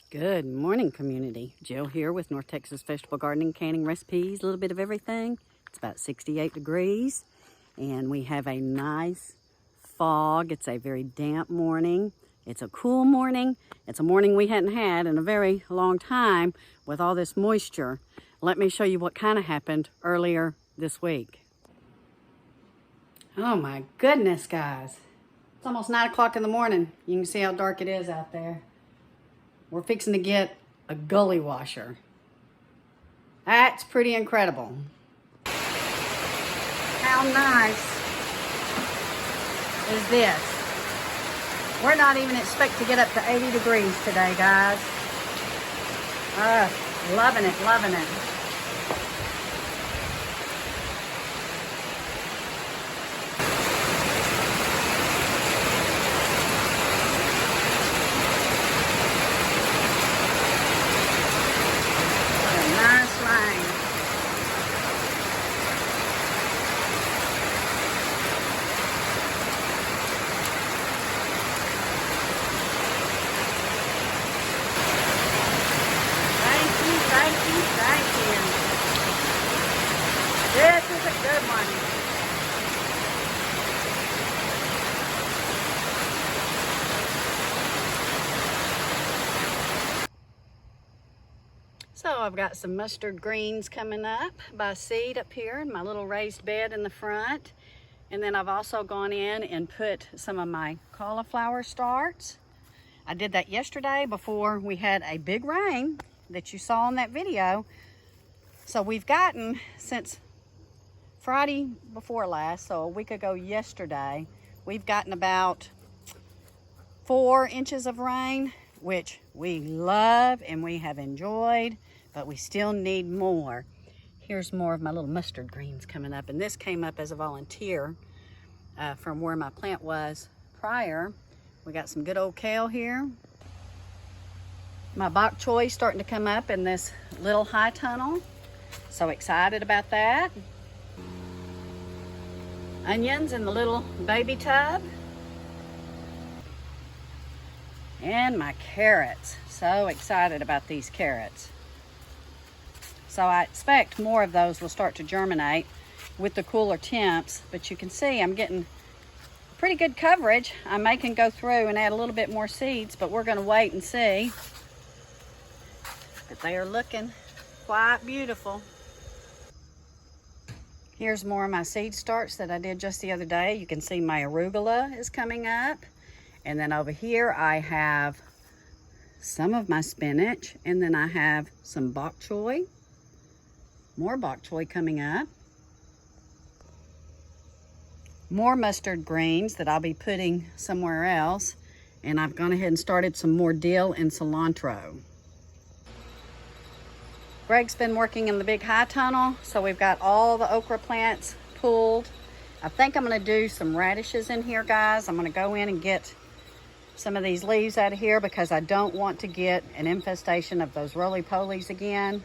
Good morning, community. Jill here with North Texas Vegetable Gardening, canning recipes, a little bit of everything. It's about 68 degrees, and we have a nice fog. It's a very damp morning. It's a cool morning. It's a morning we hadn't had in a very long time with all this moisture. Let me show you what kind of happened earlier this week. Oh my goodness, guys. It's almost 9 o'clock in the morning. You can see how dark it is out there. We're fixing to get a gully washer. That's pretty incredible. How nice is this? We're not even expect to get up to 80 degrees today, guys. Loving it, loving it. Thank you. This is a good one. So I've got some mustard greens coming up by seed up here in my little raised bed in the front. And then I've also gone in and put some of my cauliflower starts. I did that yesterday before we had a big rain that you saw in that video. So we've gotten, since Friday before last, so a week ago yesterday, we've gotten about 4 inches of rain, which we love and we have enjoyed, but we still need more. Here's more of my little mustard greens coming up, and this came up as a volunteer from where my plant was prior. We got some good old kale here. My bok choy starting to come up in this little high tunnel. So excited about that. Onions in the little baby tub. And my carrots. So excited about these carrots. So I expect more of those will start to germinate with the cooler temps. But you can see I'm getting pretty good coverage. I may can go through and add a little bit more seeds, but we're going to wait and see. But they are looking quite beautiful. Here's more of my seed starts that I did just the other day. You can see my arugula is coming up. And then over here I have some of my spinach. And then I have some bok choy. More bok choy coming up. More mustard greens that I'll be putting somewhere else. And I've gone ahead and started some more dill and cilantro. Greg's been working in the big high tunnel, so we've got all the okra plants pulled. I think I'm gonna do some radishes in here, guys. I'm gonna go in and get some of these leaves out of here because I don't want to get an infestation of those roly-polies again.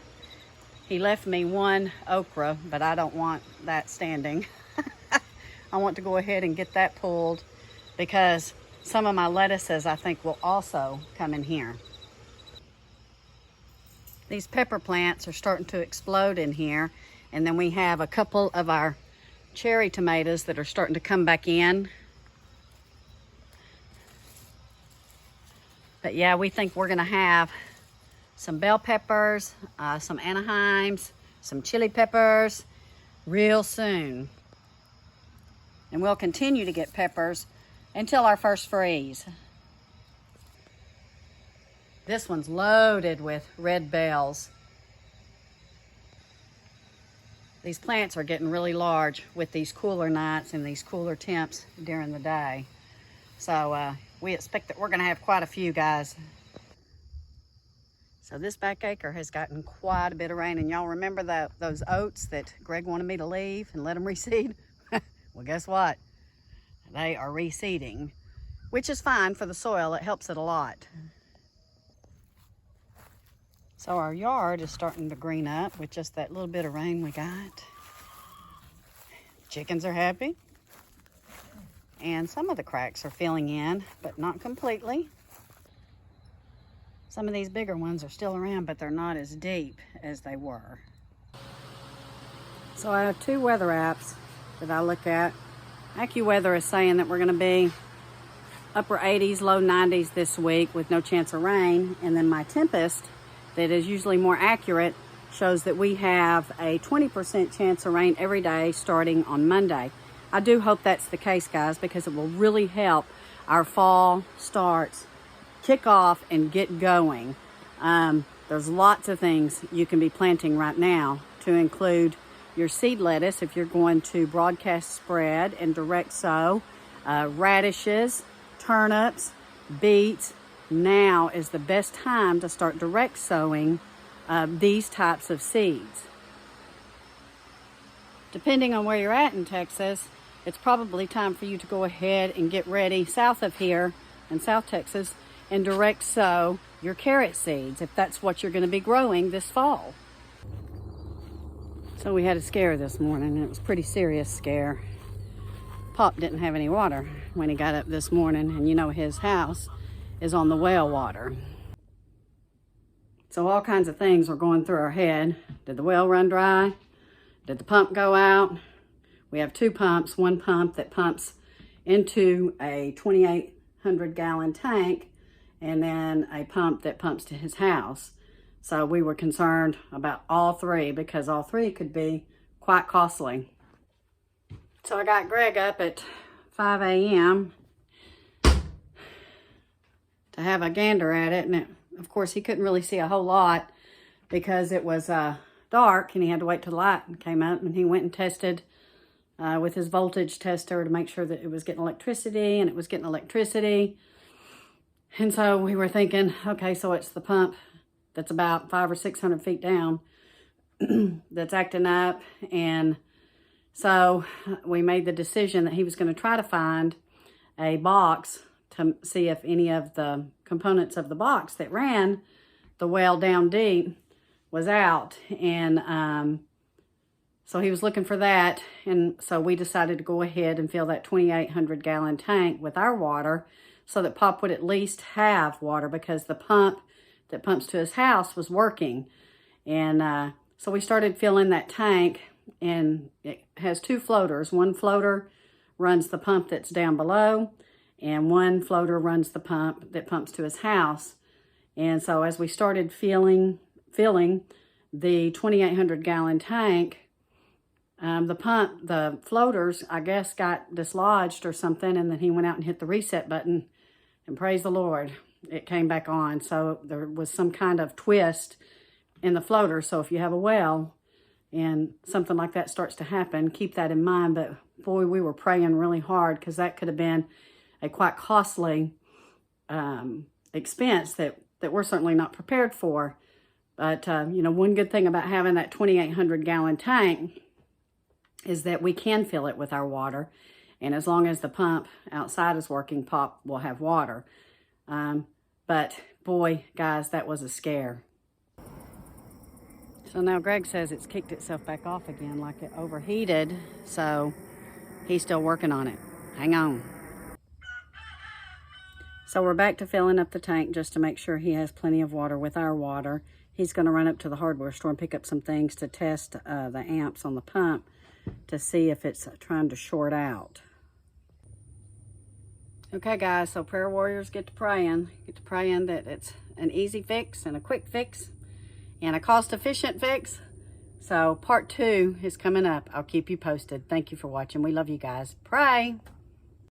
He left me one okra, but I don't want that standing. I want to go ahead and get that pulled because some of my lettuces I think will also come in here. These pepper plants are starting to explode in here. And then we have a couple of our cherry tomatoes that are starting to come back in. But yeah, we think we're gonna have some bell peppers, some Anaheims, some chili peppers real soon. And we'll continue to get peppers until our first freeze. This one's loaded with red bells. These plants are getting really large with these cooler nights and these cooler temps during the day. So we expect that we're gonna have quite a few, guys. So this back acre has gotten quite a bit of rain, and y'all remember those oats that Greg wanted me to leave and let them reseed? Well, guess what? They are reseeding, which is fine for the soil. It helps it a lot. So our yard is starting to green up with just that little bit of rain we got. Chickens are happy. And some of the cracks are filling in, but not completely. Some of these bigger ones are still around, but they're not as deep as they were. So I have two weather apps that I look at. AccuWeather is saying that we're going to be upper 80s, low 90s this week with no chance of rain. And then my Tempest, that is usually more accurate, shows that we have a 20% chance of rain every day starting on Monday. I do hope that's the case, guys, because it will really help our fall starts kick off and get going. There's lots of things you can be planting right now, to include your seed lettuce if you're going to broadcast spread and direct sow, radishes, turnips, beets. Now is the best time to start direct sowing these types of seeds. Depending on where you're at in Texas, it's probably time for you to go ahead and get ready south of here in South Texas and direct sow your carrot seeds if that's what you're going to be growing this fall. So we had a scare this morning, and it was a pretty serious scare. Pop didn't have any water when he got up this morning, and you know his house is on the well water. So all kinds of things were going through our head. Did the well run dry? Did the pump go out? We have two pumps. One pump that pumps into a 2,800 gallon tank, and then a pump that pumps to his house. So we were concerned about all three, because all three could be quite costly. So I got Greg up at 5 a.m. to have a gander at it. And of course, he couldn't really see a whole lot because it was dark, and he had to wait till the light came up. And he went and tested with his voltage tester to make sure that it was getting electricity, and it was getting electricity. And so we were thinking, okay, so it's the pump that's about 500 or 600 feet down that's acting up. And so we made the decision that he was going to try to find a box to see if any of the components of the box that ran the well down deep was out. And so he was looking for that. And so we decided to go ahead and fill that 2,800 gallon tank with our water, so that Pop would at least have water, because the pump that pumps to his house was working. And so we started filling that tank, and it has two floaters. One floater runs the pump that's down below, and one floater runs the pump that pumps to his house. And so as we started filling the 2,800 gallon tank, the floaters, I guess, got dislodged or something, and then he went out and hit the reset button, and praise the Lord, it came back on. So there was some kind of twist in the floater. So if you have a well and something like that starts to happen, keep that in mind. But boy, we were praying really hard, because that could have been a quite costly expense that we're certainly not prepared for. But, you know, one good thing about having that 2,800 gallon tank is that we can fill it with our water. And as long as the pump outside is working, Pop will have water. But boy, guys, that was a scare. So now Greg says it's kicked itself back off again, like it overheated. So he's still working on it. Hang on. So we're back to filling up the tank just to make sure he has plenty of water with our water. He's going to run up to the hardware store and pick up some things to test the amps on the pump to see if it's trying to short out. Okay, guys, so prayer warriors, get to praying. Get to praying that it's an easy fix and a quick fix and a cost-efficient fix. So part 2 is coming up. I'll keep you posted. Thank you for watching. We love you guys. Pray.